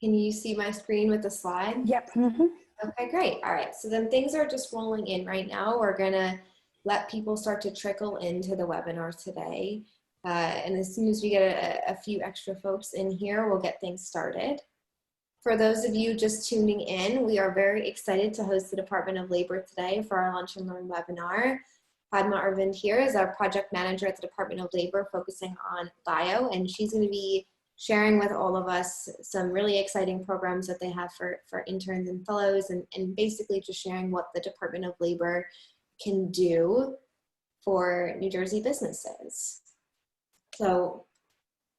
Can you see my screen with the slide? Yep. Okay, great. All right, so then things are just rolling in right now. We're gonna let people start to trickle into the webinar today. And as soon as we get a few extra folks in here, we'll get things started. For those of you just tuning in, we are very excited to host the Department of Labor today for our Lunch and Learn webinar. Padma Arvind here is our project manager at the Department of Labor focusing on bio, and she's going to be sharing with all of us some really exciting programs that they have for interns and fellows, and basically just sharing what the Department of Labor can do for New Jersey businesses. So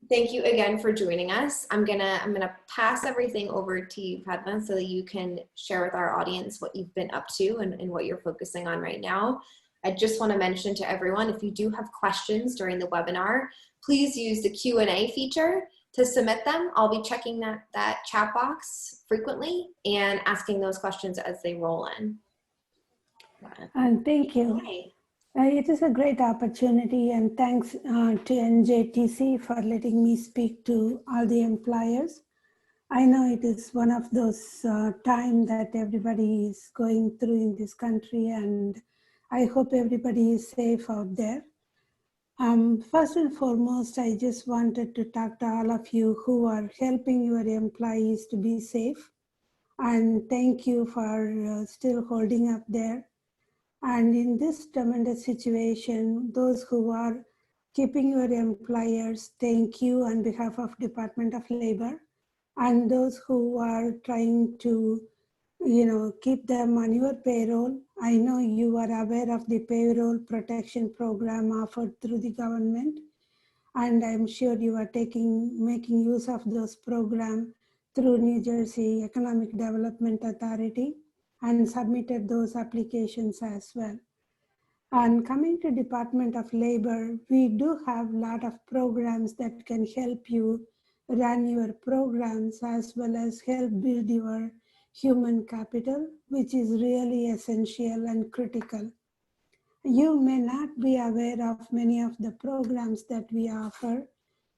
thank you again for joining us. I'm gonna pass everything over to you, Padma, so that you can share with our audience what you've been up to and what you're focusing on right now. I just want to mention to everyone, if you do have questions during the webinar, please use the Q&A feature to submit them. I'll be checking that chat box frequently and asking those questions as they roll in. And thank you. It is a great opportunity, and thanks to NJTC for letting me speak to all the employers. I know it is one of those times that everybody is going through in this country, and I hope everybody is safe out there. First and foremost, I just wanted to talk to all of you who are helping your employees to be safe. And thank you for still holding up there. And in this tremendous situation, those who are keeping your employers, thank you on behalf of Department of Labor. And those who are trying to keep them on your payroll. I know you are aware of the payroll protection program offered through the government, and I'm sure you are making use of those programs through New Jersey Economic Development Authority and submitted those applications as well. And coming to Department of Labor, we do have a lot of programs that can help you run your programs as well as help build your human capital, which is really essential and critical. You may not be aware of many of the programs that we offer.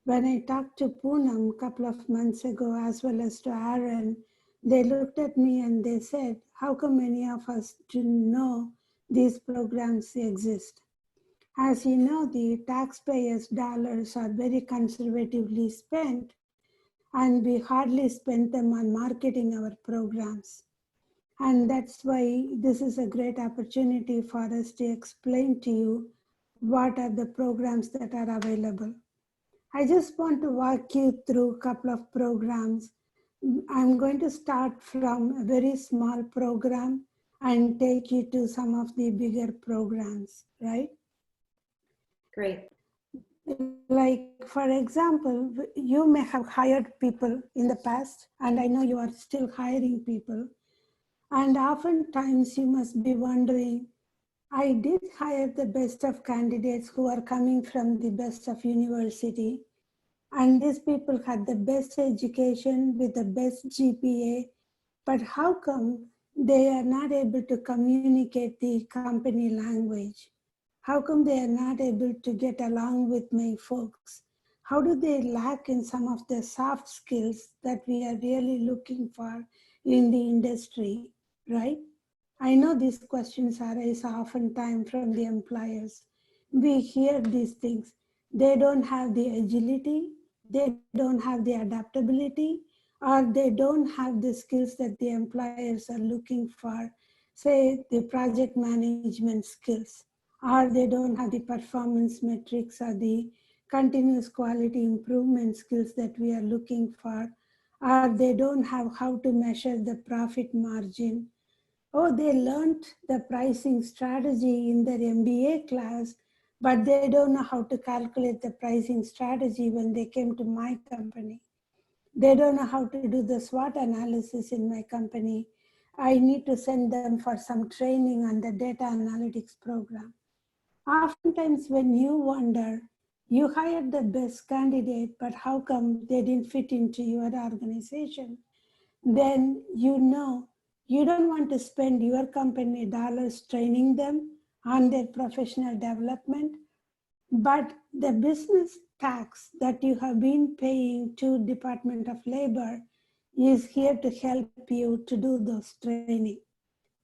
When I talked to Poonam a couple of months ago, as well as to Aaron, they looked at me and they said, how come many of us didn't know these programs exist? As you know, the taxpayers' dollars are very conservatively spent, and we hardly spend them on marketing our programs. And that's why this is a great opportunity for us to explain to you what are the programs that are available. I just want to walk you through a couple of programs. I'm going to start from a very small program and take you to some of the bigger programs, right? Great. Like, for example, you may have hired people in the past, and I know you are still hiring people. And oftentimes you must be wondering, I did hire the best of candidates who are coming from the best of university. And these people had the best education with the best GPA, but how come they are not able to communicate the company language? How come they are not able to get along with my folks? How do they lack in some of the soft skills that we are really looking for in the industry, right? I know these questions arise oftentimes from the employers. We hear these things. They don't have the agility, they don't have the adaptability, or they don't have the skills that the employers are looking for, say the project management skills, or they don't have the performance metrics or the continuous quality improvement skills that we are looking for, or they don't have how to measure the profit margin. Oh, they learned the pricing strategy in their MBA class, but they don't know how to calculate the pricing strategy when they came to my company. They don't know how to do the SWOT analysis in my company. I need to send them for some training on the data analytics program. Oftentimes when you wonder, you hired the best candidate, but how come they didn't fit into your organization? Then you know you don't want to spend your company dollars training them on their professional development, but the business tax that you have been paying to Department of Labor, is here to help you to do those training.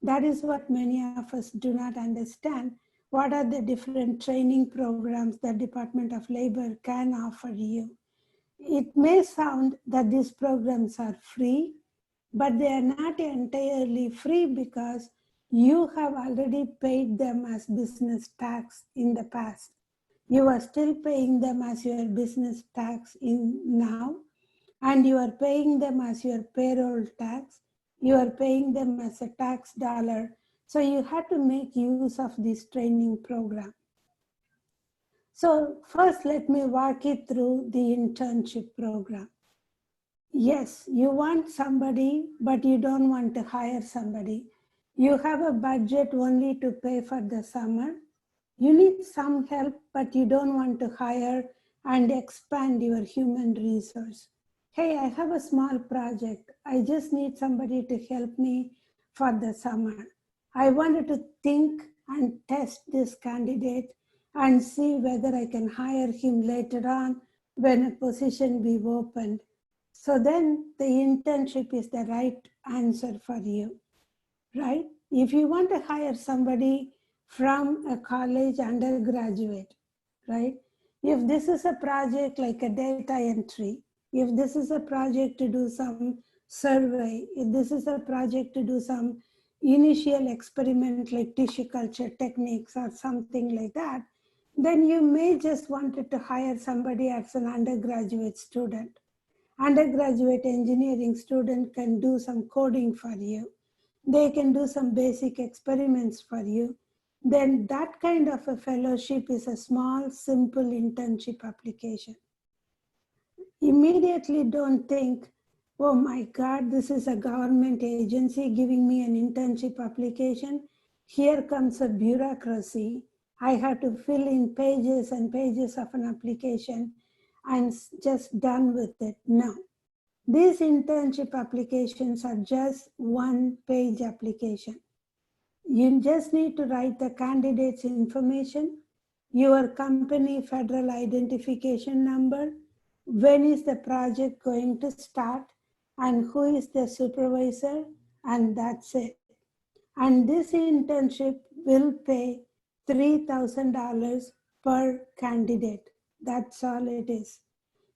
That is what many of us do not understand. What are the different training programs that Department of Labor can offer you? It may sound that these programs are free, but they are not entirely free because you have already paid them as business tax in the past. You are still paying them as your business tax in now, and you are paying them as your payroll tax. You are paying them as a tax dollar. So you have to make use of this training program. So first, let me walk you through the internship program. Yes, you want somebody, but you don't want to hire somebody. You have a budget only to pay for the summer. You need some help, but you don't want to hire and expand your human resource. Hey, I have a small project. I just need somebody to help me for the summer. I wanted to think and test this candidate and see whether I can hire him later on when a position be opened. So then the internship is the right answer for you, right? If you want to hire somebody from a college undergraduate, right? If this is a project like a data entry, if this is a project to do some survey, if this is a project to do some initial experiment like tissue culture techniques or something like that, then you may just wanted to hire somebody as an undergraduate student. Undergraduate engineering student can do some coding for you. They can do some basic experiments for you. Then that kind of a fellowship is a small, simple internship application. Immediately don't think, oh my God, this is a government agency giving me an internship application. Here comes a bureaucracy. I have to fill in pages and pages of an application and just done with it. No. These internship applications are just one-page application. You just need to write the candidate's information, your company federal identification number, when is the project going to start, and who is the supervisor, and that's it. And this internship will pay $3,000 per candidate. That's all it is.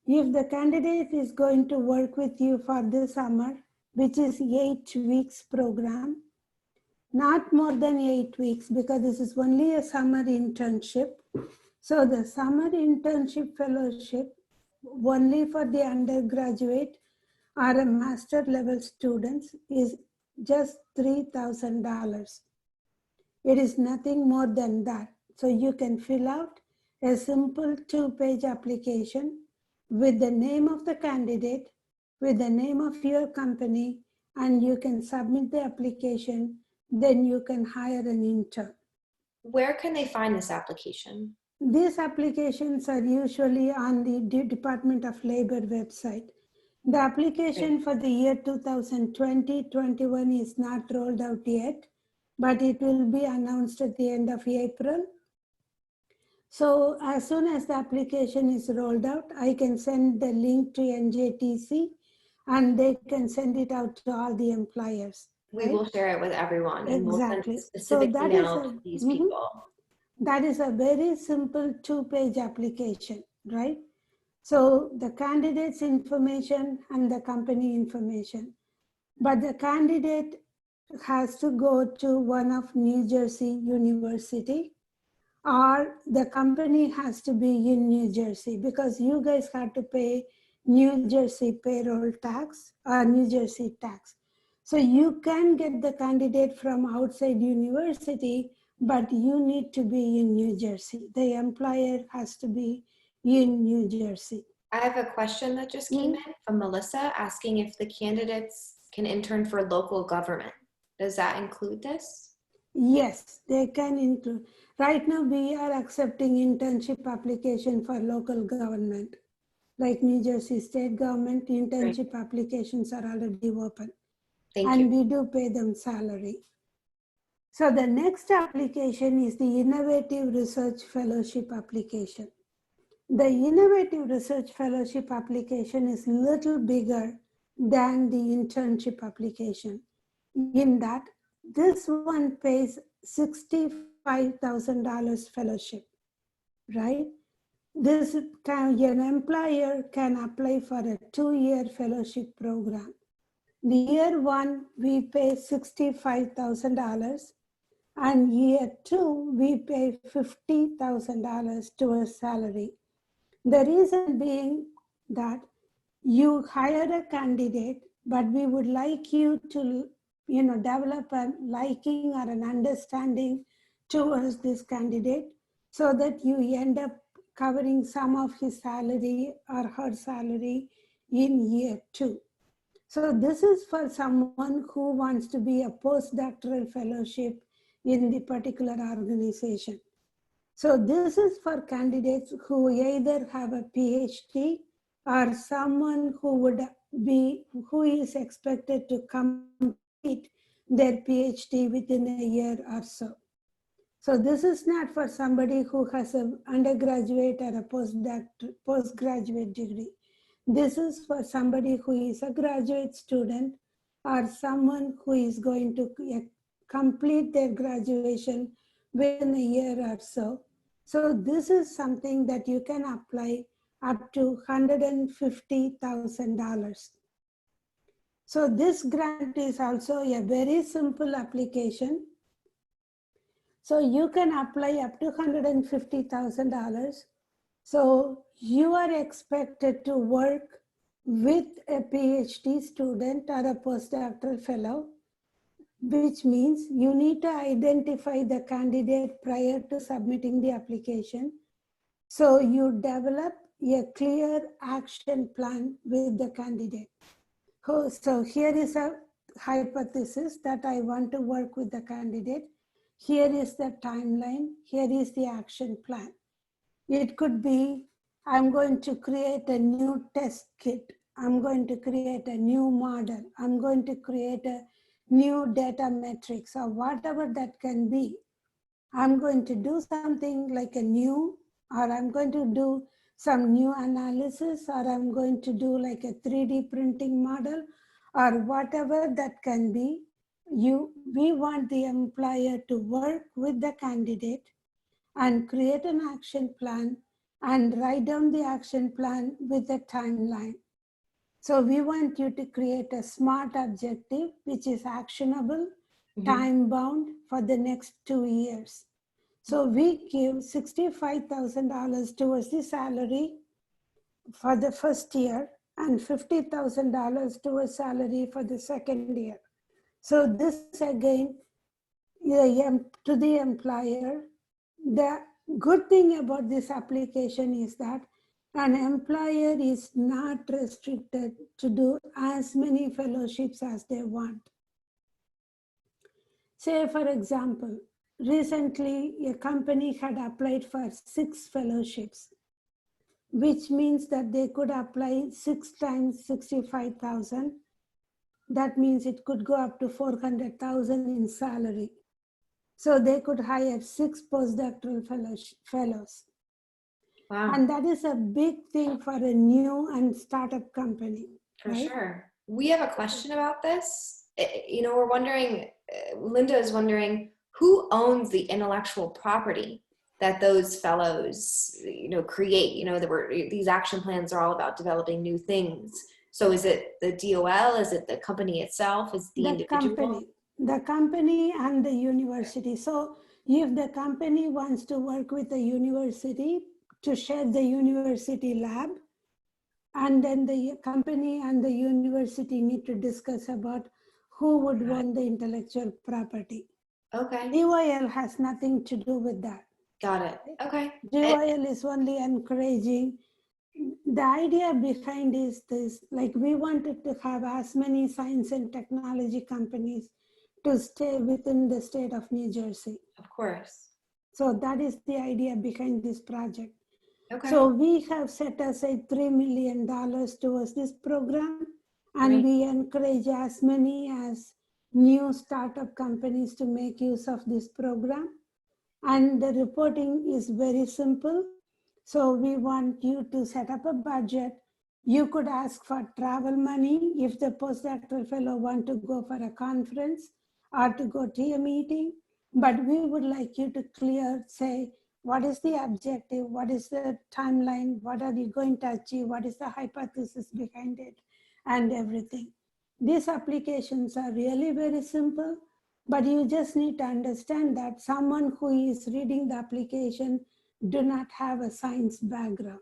If the candidate is going to work with you for the summer, which is 8 weeks program, not more than 8 weeks because this is only a summer internship. So the summer internship fellowship only for the undergraduate or a master level students is just $3,000. It is nothing more than that. So you can fill out a simple 2-page application with the name of the candidate, with the name of your company, and you can submit the application. Then you can hire an intern. Where can they find this application? These applications are usually on the Department of Labor website. The application for the year 2020-21 is not rolled out yet, but it will be announced at the end of April. So as soon as the application is rolled out, I can send the link to NJTC and they can send it out to all the employers. We will share it with everyone and we'll send a specific email to these people. That is a very simple 2-page application, right? So the candidate's information and the company information. But the candidate has to go to one of New Jersey University, or the company has to be in New Jersey because you guys have to pay New Jersey payroll tax or New Jersey tax. So you can get the candidate from outside university, but you need to be in New Jersey. The employer has to be in New Jersey. I have a question that just came in from Melissa asking if the candidates can intern for local government. Does that include this? Yes, they can include. Right now, we are accepting internship application for local government. Like New Jersey state government, internship applications are already open. And we do pay them salary. So the next application is the Innovative Research Fellowship application. The Innovative Research Fellowship application is a little bigger than the internship application. In that, this one pays $65,000 fellowship, right? This can, an employer can apply for a 2-year fellowship program. The year one, we pay $65,000, and year two, we pay $50,000 towards salary. The reason being that you hire a candidate, but we would like you to, develop a liking or an understanding towards this candidate so that you end up covering some of his salary or her salary in year two. So this is for someone who wants to be a postdoctoral fellowship in the particular organization. So this is for candidates who either have a PhD or someone who is expected to complete their PhD within a year or so. So this is not for somebody who has an undergraduate or a postgraduate degree. This is for somebody who is a graduate student or someone who is going to complete their graduation within a year or so. So this is something that you can apply up to $150,000. So this grant is also a very simple application. So you can apply up to $150,000. So you are expected to work with a PhD student or a postdoctoral fellow, which means you need to identify the candidate prior to submitting the application. So you develop a clear action plan with the candidate. So here is a hypothesis that I want to work with the candidate. Here is the timeline. Here is the action plan. It could be, I'm going to create a new test kit. I'm going to create a new model. I'm going to create a new data metrics or whatever that can be. I'm going to do something like a new, or I'm going to do some new analysis, or I'm going to do like a 3D printing model, or whatever that can be. We want the employer to work with the candidate and create an action plan and write down the action plan with a timeline. So we want you to create a SMART objective, which is actionable, time bound for the next 2 years. So we give $65,000 towards the salary for the first year and $50,000 towards salary for the second year. So this again, to the employer, the good thing about this application is that an employer is not restricted to do as many fellowships as they want. Say, for example, recently a company had applied for 6 fellowships, which means that they could apply 6 times 65,000. That means it could go up to 400,000 in salary. So they could hire 6 postdoctoral fellows. Wow. And that is a big thing for a new and startup company. For right? sure. We have a question about this. We're wondering, Linda is wondering, who owns the intellectual property that those fellows, create? These action plans are all about developing new things. So is it the DOL? Is it the company itself? Is the individual? The company and the university. So if the company wants to work with the university to share the university lab, and then the company and the university need to discuss about who would own the intellectual property. Okay. DOL has nothing to do with that. Got it. Okay. DOL is only encouraging. The idea behind is this, like we wanted to have as many science and technology companies to stay within the state of New Jersey. Of course. So that is the idea behind this project. Okay. So we have set aside $3 million towards this program, and we encourage as many as new startup companies to make use of this program. And the reporting is very simple. So we want you to set up a budget. You could ask for travel money if the postdoctoral fellow want to go for a conference or to go to a meeting. But we would like you to say, what is the objective? What is the timeline? What are you going to achieve? What is the hypothesis behind it? And everything. These applications are really very simple, but you just need to understand that someone who is reading the application do not have a science background.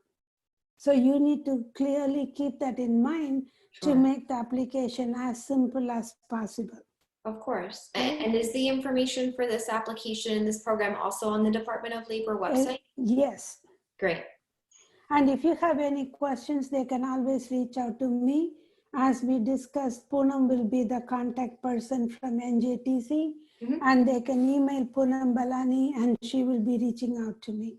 So you need to clearly keep that in mind to make the application as simple as possible. Of course. And is the information for this application in this program also on the Department of Labor website? Yes. Great. And if you have any questions, they can always reach out to me. As we discussed, Poonam will be the contact person from NJTC, and they can email Poonam Balani and she will be reaching out to me.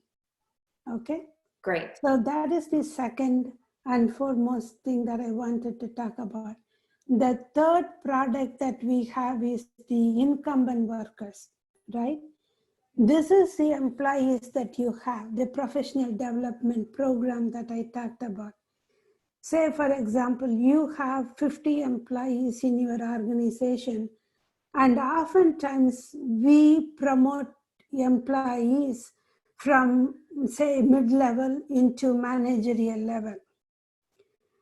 Okay? Great. So that is the second and foremost thing that I wanted to talk about. The third product that we have is the incumbent workers, right? This is the employees that you have, the professional development program that I talked about. Say, for example, you have 50 employees in your organization, and oftentimes we promote employees from, say, mid-level into managerial level.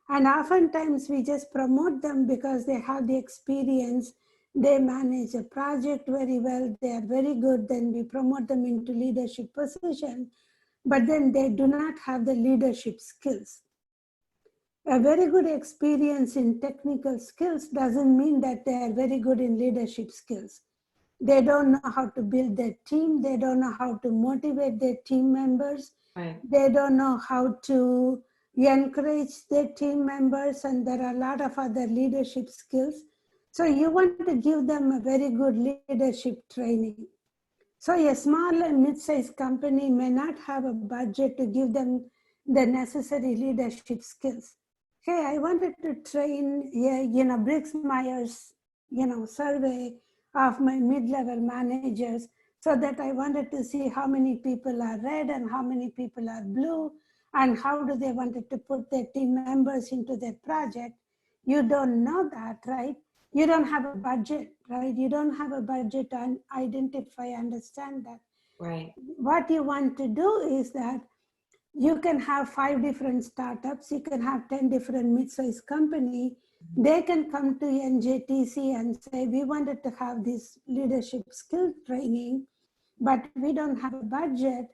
And oftentimes we just promote them because they have the experience, they manage a project very well, they are very good, then we promote them into leadership position, but then they do not have the leadership skills. A very good experience in technical skills doesn't mean that they are very good in leadership skills. They don't know how to build their team, they don't know how to motivate their team members, they don't know how to encourage their team members, and there are a lot of other leadership skills. So you want to give them a very good leadership training. So a small and mid-sized company may not have a budget to give them the necessary leadership skills. Hey, I wanted to train, Briggs Myers, survey of my mid-level managers, so that I wanted to see how many people are red and how many people are blue, and how do they wanted to put their team members into their project. You don't know that, right? You don't have a budget, right? You don't have a budget to identify, understand that. Right. What you want to do is that you can have 5 different startups, you can have 10 different mid-sized company. They can come to NJTC and say, we wanted to have this leadership skill training, but we don't have a budget.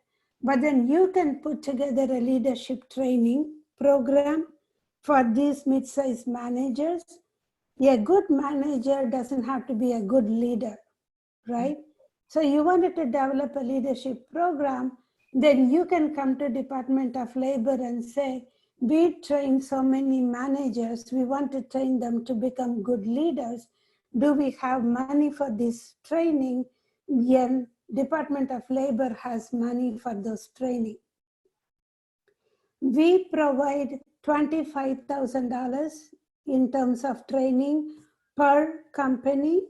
But then you can put together a leadership training program for these mid-sized managers. A good manager doesn't have to be a good leader, right? So you wanted to develop a leadership program, then you can come to Department of Labor and say, we train so many managers, we want to train them to become good leaders. Do we have money for this training? Yeah, Department of Labor has money for those training. We provide $25,000 in terms of training per company.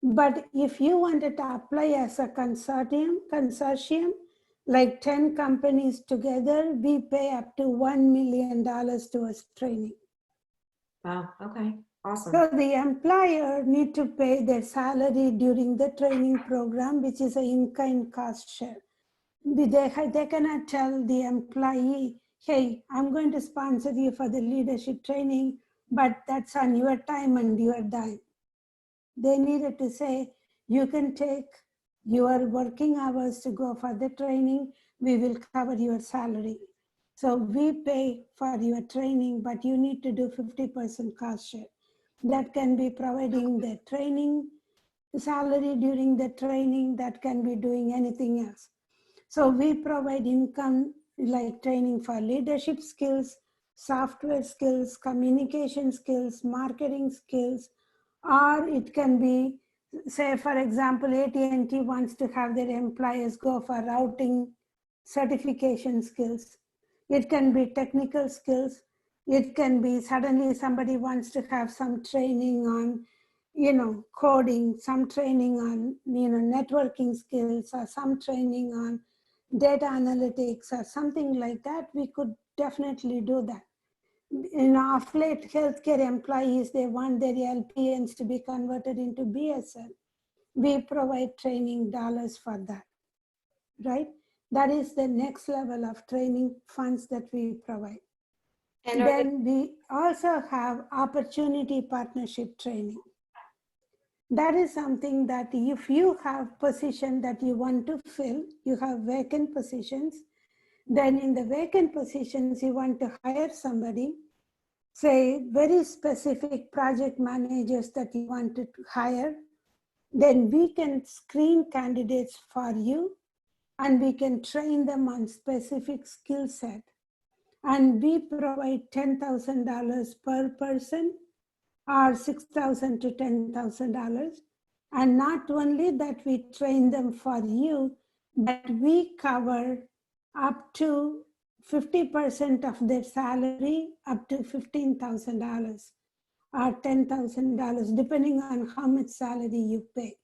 But if you wanted to apply as a consortium, like 10 companies together, we pay up to $1 million towards training. Wow, okay, awesome. So the employer need to pay their salary during the training program, which is an in-kind cost share. They cannot tell the employee, hey, I'm going to sponsor you for the leadership training, but that's on your time and your dime. They needed to say, you can take your working hours to go for the training, we will cover your salary. So we pay for your training, but you need to do 50% cost share. That can be providing the training, salary during the training, that can be doing anything else. So we provide income like training for leadership skills, software skills, communication skills, marketing skills, or it can be, say, for example, AT&T wants to have their employees go for routing certification skills. It can be technical skills. It can be suddenly somebody wants to have some training on, coding, some training on, networking skills, or some training on data analytics or something like that. We could definitely do that. Of late, healthcare employees, they want their LPNs to be converted into BSN. We provide training dollars for that, right? That is the next level of training funds that we provide. And then we also have opportunity partnership training. That is something that if you have position that you want to fill, you have vacant positions, then in the vacant positions, you want to hire somebody, say very specific project managers that you want to hire, then we can screen candidates for you and we can train them on specific skill set. And we provide $10,000 per person or $6,000 to $10,000. And not only that we train them for you, but we cover up to 50% of their salary, up to $15,000 or $10,000, depending on how much salary you pay.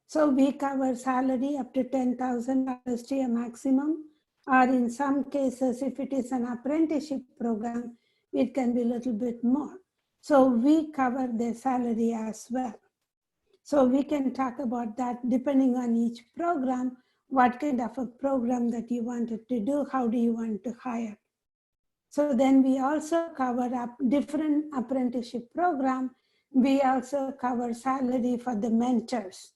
So we cover salary up to $10,000 to a maximum, or in some cases, if it is an apprenticeship program, it can be a little bit more. So we cover their salary as well. So we can talk about that depending on each program, what kind of a program that you wanted to do, how do you want to hire. So then we also cover up different apprenticeship program. We also cover salary for the mentors.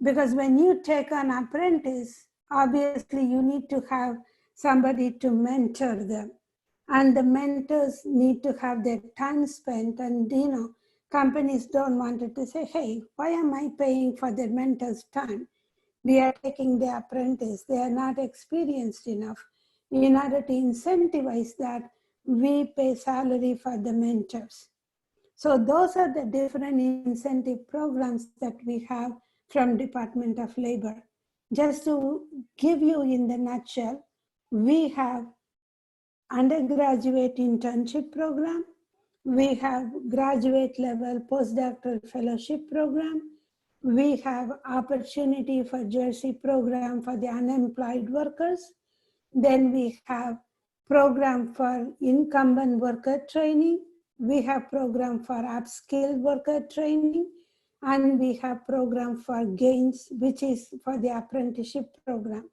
Because when you take an apprentice, obviously you need to have somebody to mentor them. And the mentors need to have their time spent. And companies don't want to say, hey, why am I paying for their mentor's time? We are taking the apprentice. They are not experienced enough. In order to incentivize that, we pay salary for the mentors. So those are the different incentive programs that we have from Department of Labor. Just to give you in the nutshell, we have undergraduate internship program, we have graduate level postdoctoral fellowship program, we have opportunity for Jersey program for the unemployed workers, then we have program for incumbent worker training, we have program for upskilled worker training, and we have program for gains, which is for the apprenticeship program.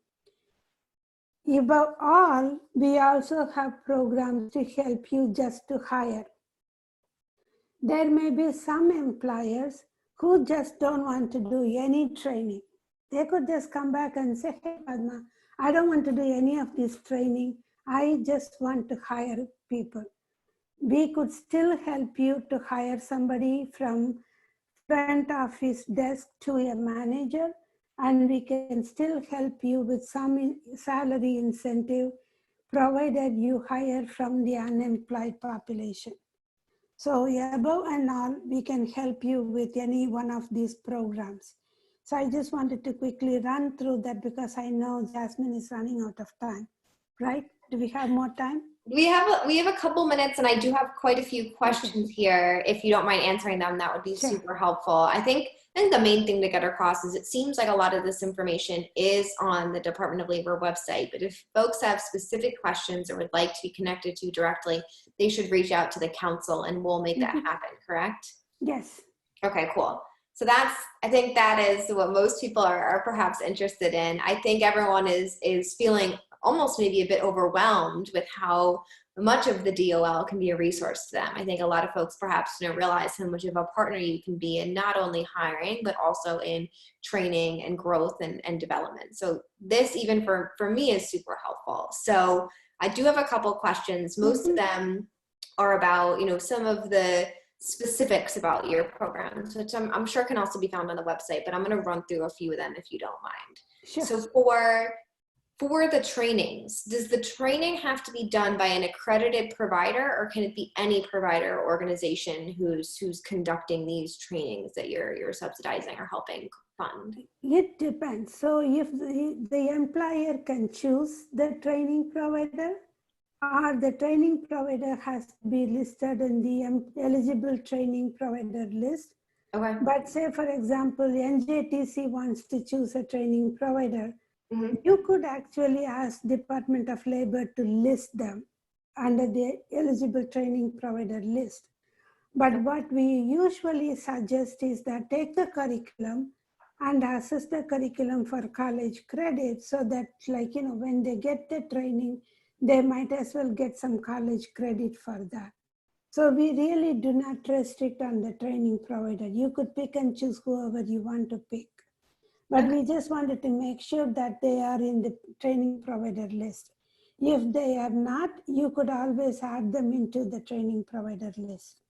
Above all, we also have programs to help you just to hire. There may be some employers who just don't want to do any training. They could just come back and say, hey, Padma, I don't want to do any of this training. I just want to hire people. We could still help you to hire somebody from front office desk to a manager, and we can still help you with some salary incentive provided you hire from the unemployed population. So above and all, we can help you with any one of these programs. So I just wanted to quickly run through that because I know Jasmine is running out of time, right? Do we have more time? We have a couple minutes, and I do have quite a few questions here. If you don't mind answering them, that would be super helpful. I think the main thing to get across is it seems like a lot of this information is on the Department of Labor website, but if folks have specific questions or would like to be connected to directly, they should reach out to the council and we'll make that happen, correct? Yes. Okay, cool. So I think that is what most people are perhaps interested in. I think everyone is feeling almost maybe a bit overwhelmed with how much of the DOL can be a resource to them. I think a lot of folks perhaps don't realize how much of a partner you can be in not only hiring, but also in training and growth and development. So this, even for me, is super helpful. So I do have a couple questions. Most of them are about, some of the specifics about your programs, which I'm sure can also be found on the website, but I'm going to run through a few of them if you don't mind. Sure. So for the trainings, does the training have to be done by an accredited provider, or can it be any provider or organization who's conducting these trainings that you're subsidizing or helping fund? It depends. So if the employer can choose the training provider, or the training provider has to be listed in the eligible training provider list. Okay. But say, for example, NJTC wants to choose a training provider, you could actually ask Department of Labor to list them. under the eligible training provider list. But what we usually suggest is that take the curriculum and assess the curriculum for college credit so that, like, when they get the training, they might as well get some college credit for that. So we really do not restrict on the training provider. You could pick and choose whoever you want to pick. But we just wanted to make sure that they are in the training provider list. If they are not, you could always add them into the training provider list.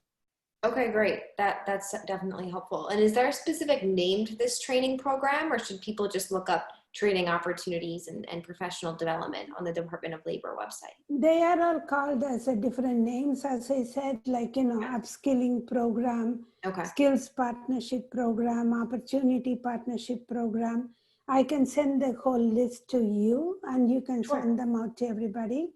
Okay, great. That's definitely helpful. And is there a specific name to this training program, or should people just look up training opportunities and professional development on the Department of Labor website? They are all called as a different names, as I said, like, upskilling program, skills partnership program, opportunity partnership program. I can send the whole list to you and you can send them out to everybody.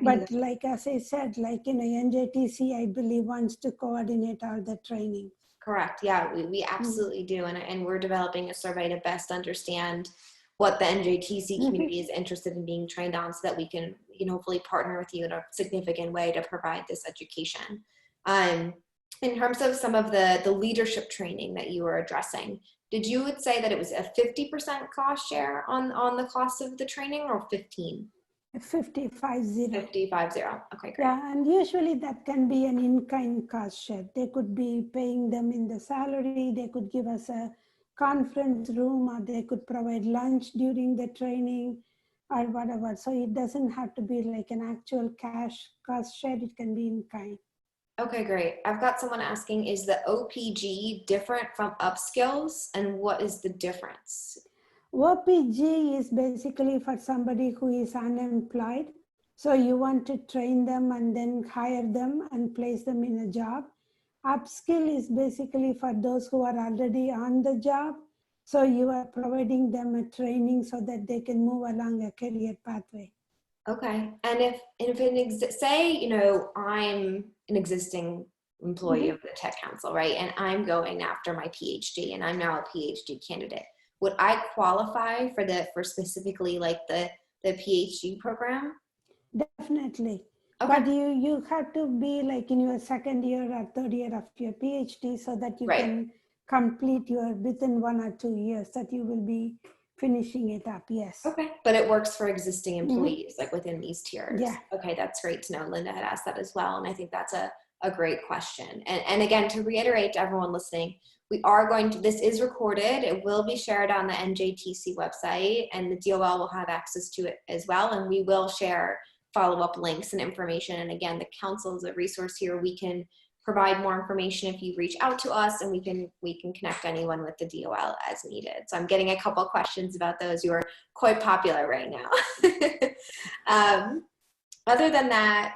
But like, as I said, like, NJTC, I believe, wants to coordinate all the training. Correct. Yeah, we absolutely do. And we're developing a survey to best understand what the NJTC community is interested in being trained on so that we can hopefully partner with you in a significant way to provide this education. In terms of some of the leadership training that you were addressing, did you would say that it was a 50% cost share on the cost of the training, or 15? 50. Okay, great. Yeah, and usually that can be an in-kind cost share. They could be paying them in the salary, they could give us a conference room, or they could provide lunch during the training or whatever. So it doesn't have to be like an actual cash cost share, it can be in kind. Okay, great. I've got someone asking, is the OPG different from upskills, and what is the difference? OPG is basically for somebody who is unemployed. So you want to train them and then hire them and place them in a job. Upskill is basically for those who are already on the job. So you are providing them a training so that they can move along a career pathway. Okay. And if say, I'm an existing employee of the Tech Council, right? And I'm going after my PhD and I'm now a PhD candidate. Would I qualify for specifically like the PhD program? Definitely. Okay. But you have to be like in your second year or third year of your PhD so that you can complete within 1 or 2 years that you will be finishing it up. Yes. Okay. But it works for existing employees, like within these tiers. Yeah. Okay. That's great to know. Linda had asked that as well. And I think that's a great question. And again, to reiterate to everyone listening, this is recorded. It will be shared on the NJTC website, and the DOL will have access to it as well. And we will share follow-up links and information. And again, the council is a resource here. We can provide more information if you reach out to us, and we can connect anyone with the DOL as needed. So I'm getting a couple of questions about those. You are quite popular right now. Other than that,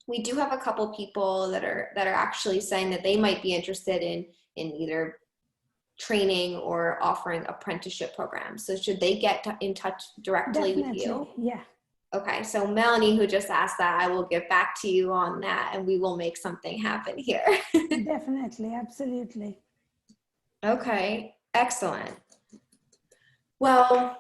we do have a couple people that are actually saying that they might be interested in either training or offering apprenticeship programs. So should they get in touch directly with you? Yeah. Okay, so Melanie, who just asked that, I will get back to you on that, and we will make something happen here. Definitely, absolutely. Okay, excellent. Well,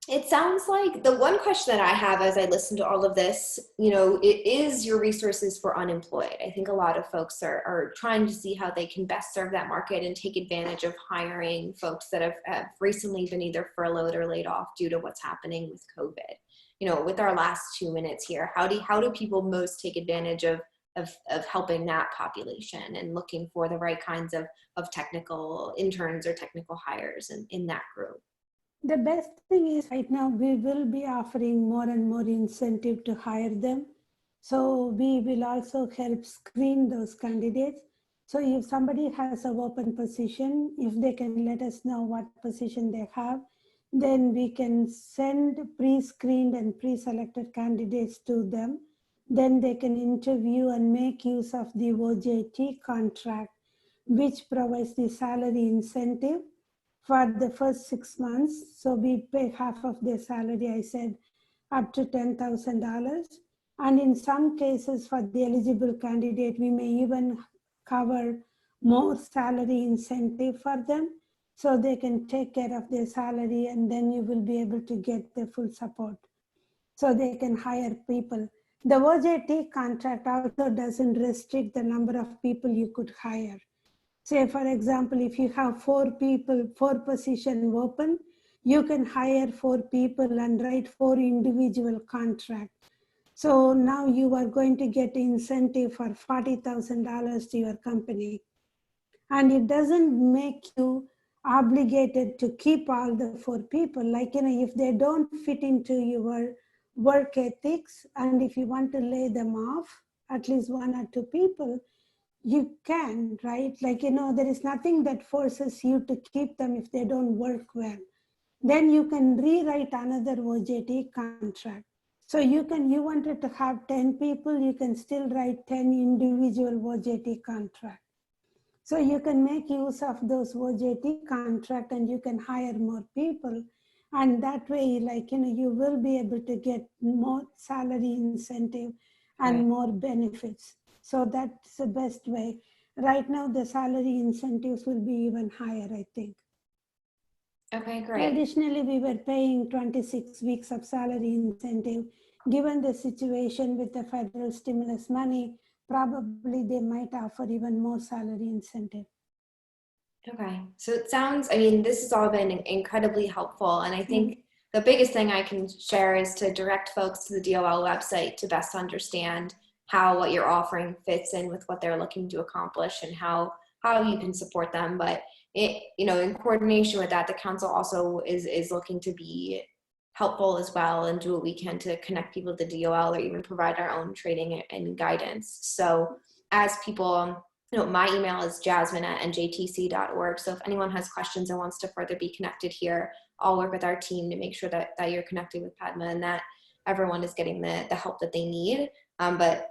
it sounds like the one question that I have as I listen to all of this, it is your resources for unemployed. I think a lot of folks are trying to see how they can best serve that market and take advantage of hiring folks that have recently been either furloughed or laid off due to what's happening with COVID. With our last 2 minutes here, how do people most take advantage of helping that population and looking for the right kinds of technical interns or technical hires in that group? The best thing is right now we will be offering more and more incentive to hire them. So we will also help screen those candidates. So if somebody has an open position, if they can let us know what position they have, then we can send pre-screened and pre-selected candidates to them. Then they can interview and make use of the OJT contract, which provides the salary incentive for the first 6 months. So we pay half of their salary, I said, up to $10,000. And in some cases for the eligible candidate, we may even cover more salary incentive for them so they can take care of their salary, and then you will be able to get the full support. So they can hire people. The OJT contract also doesn't restrict the number of people you could hire. Say, for example, if you have 4 people, 4 positions open, you can hire 4 people and write 4 individual contracts. So now you are going to get incentive for $40,000 to your company. And it doesn't make you obligated to keep all the 4 people. Like, if they don't fit into your work ethics, and if you want to lay them off, at least 1 or 2 people, you can, right? Like, there is nothing that forces you to keep them if they don't work well. Then you can rewrite another OJT contract. So you wanted to have 10 people, you can still write 10 individual OJT contracts. So you can make use of those OJT contract and you can hire more people. And that way, you will be able to get more salary incentive and more benefits. So that's the best way. Right now, the salary incentives will be even higher, I think. Okay, great. Traditionally, we were paying 26 weeks of salary incentive. Given the situation with the federal stimulus money, probably they might offer even more salary incentive. Okay, so it sounds, this has all been incredibly helpful. And I think the biggest thing I can share is to direct folks to the DOL website to best understand how what you're offering fits in with what they're looking to accomplish and how you can support them. But in coordination with that, the council also is looking to be helpful as well and do what we can to connect people to the DOL or even provide our own training and guidance. So as people, my email is jasmine@njtc.org. So if anyone has questions and wants to further be connected here, I'll work with our team to make sure that you're connected with Padma and that everyone is getting the help that they need. But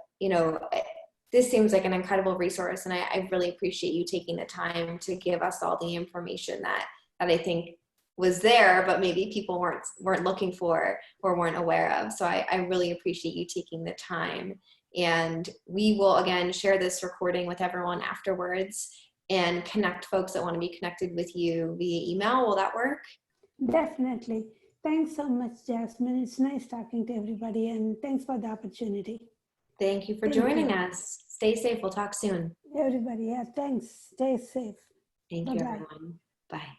this seems like an incredible resource, and I really appreciate you taking the time to give us all the information that I think was there, but maybe people weren't looking for or weren't aware of. So I really appreciate you taking the time. And we will, again, share this recording with everyone afterwards and connect folks that want to be connected with you via email. Will that work? Definitely. Thanks so much, Jasmine. It's nice talking to everybody, and thanks for the opportunity. Thank you for joining us. Stay safe. We'll talk soon. Everybody, thanks. Stay safe. Thank you, everyone. Bye.